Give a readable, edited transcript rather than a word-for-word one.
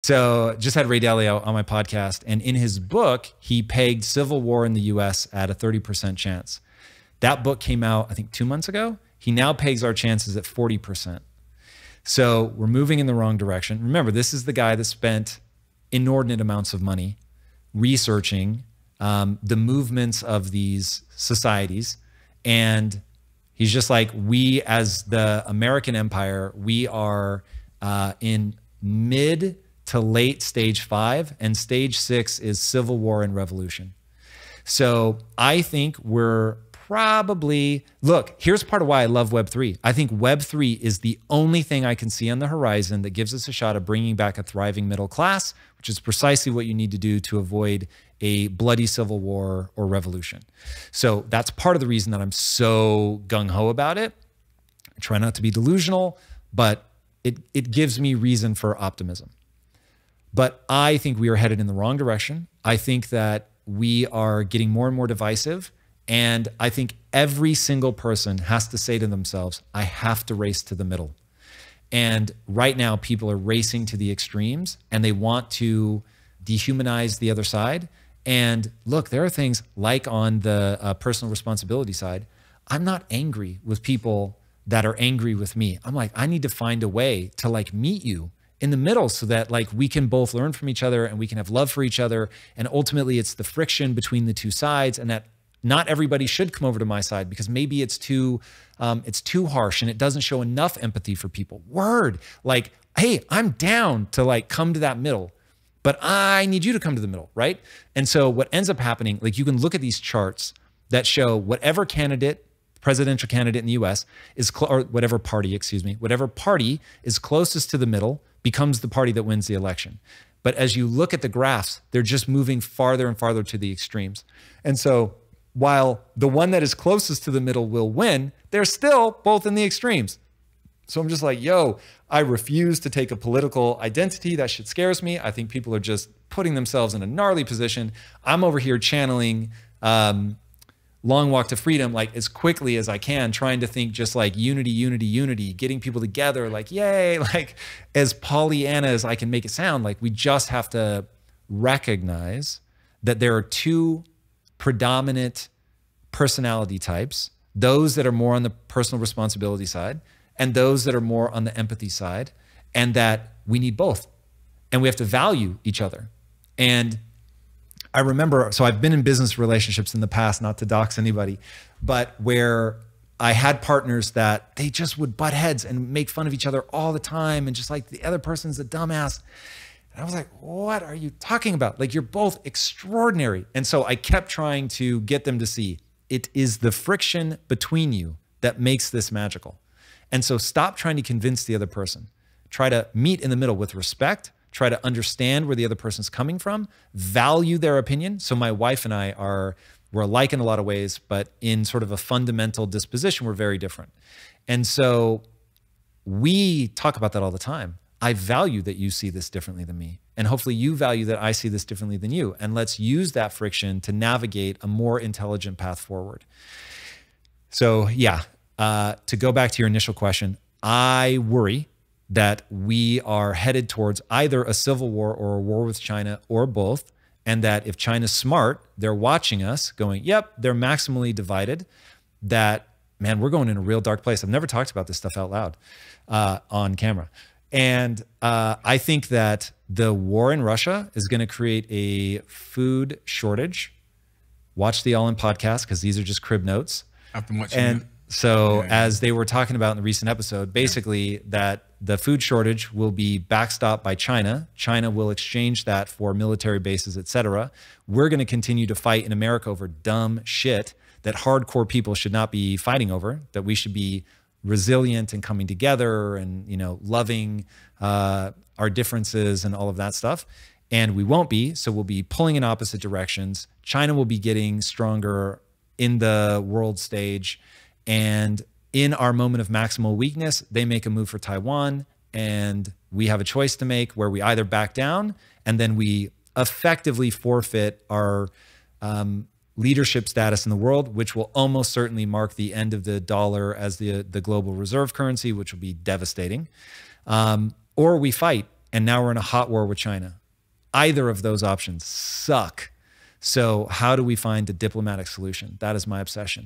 So just had Ray Dalio on my podcast, and in his book, he pegged civil war in the US at a 30% chance. That book came out, I think 2 months ago. He now pegs our chances at 40%. So we're moving in the wrong direction. Remember, this is the guy that spent inordinate amounts of money researching the movements of these societies. And he's just like, we as the American empire, we are in mid to late stage 5, and stage 6 is civil war and revolution. So I think we're probably, look, here's part of why I love Web3. I think Web3 is the only thing I can see on the horizon that gives us a shot of bringing back a thriving middle class, which is precisely what you need to do to avoid a bloody civil war or revolution. So that's part of the reason that I'm so gung-ho about it. I try not to be delusional, but it gives me reason for optimism. But I think we are headed in the wrong direction. I think that we are getting more and more divisive. And I think every single person has to say to themselves, I have to race to the middle. And right now, people are racing to the extremes and they want to dehumanize the other side. And look, there are things like on the personal responsibility side, I'm not angry with people that are angry with me. I'm like, I need to find a way to like meet you in the middle so that like we can both learn from each other and we can have love for each other. And ultimately it's the friction between the two sides, and that not everybody should come over to my side because maybe it's too harsh and it doesn't show enough empathy for people. Word, like, hey, I'm down to like come to that middle, but I need you to come to the middle, right? And so what ends up happening, like you can look at these charts that show whatever candidate, presidential candidate in the US is, or whatever party, excuse me, whatever party is closest to the middle becomes the party that wins the election. But as you look at the graphs, they're just moving farther and farther to the extremes. And so while the one that is closest to the middle will win, they're still both in the extremes. So I'm just like, yo, I refuse to take a political identity. That shit scares me. I think people are just putting themselves in a gnarly position. I'm over here channeling Long Walk to Freedom like as quickly as I can, trying to think just like unity, unity, unity, getting people together, like, yay, like as Pollyanna as I can make it sound. Like we just have to recognize that there are two predominant personality types, those that are more on the personal responsibility side and those that are more on the empathy side, and that we need both and we have to value each other. And I remember, so I've been in business relationships in the past, not to dox anybody, but where I had partners that they just would butt heads and make fun of each other all the time. And just like the other person's a dumbass. And I was like, what are you talking about? Like, you're both extraordinary. And so I kept trying to get them to see it is the friction between you that makes this magical. And so stop trying to convince the other person. Try to meet in the middle with respect. Try to understand where the other person's coming from, value their opinion. So my wife and I we're alike in a lot of ways, but in sort of a fundamental disposition, we're very different. And so we talk about that all the time. I value that you see this differently than me. And hopefully you value that I see this differently than you. And let's use that friction to navigate a more intelligent path forward. So yeah, to go back to your initial question, I worry that we are headed towards either a civil war or a war with China or both. And that if China's smart, they're watching us going, yep, they're maximally divided, that, man, we're going in a real dark place. I've never talked about this stuff out loud on camera. And I think that the war in Russia is going to create a food shortage. Watch the All In podcast because these are just crib notes. I've been watching and so as they were talking about in the recent episode, basically that the food shortage will be backstopped by China. China will exchange that for military bases, et cetera. We're going to continue to fight in America over dumb shit that hardcore people should not be fighting over, that we should be resilient and coming together and, you know, loving our differences and all of that stuff. And we won't be, so we'll be pulling in opposite directions. China will be getting stronger in the world stage. And in our moment of maximal weakness, they make a move for Taiwan, and we have a choice to make where we either back down and then we effectively forfeit our leadership status in the world, which will almost certainly mark the end of the dollar as the global reserve currency, which will be devastating. Or we fight and now we're in a hot war with China. Either of those options suck. So how do we find a diplomatic solution? That is my obsession.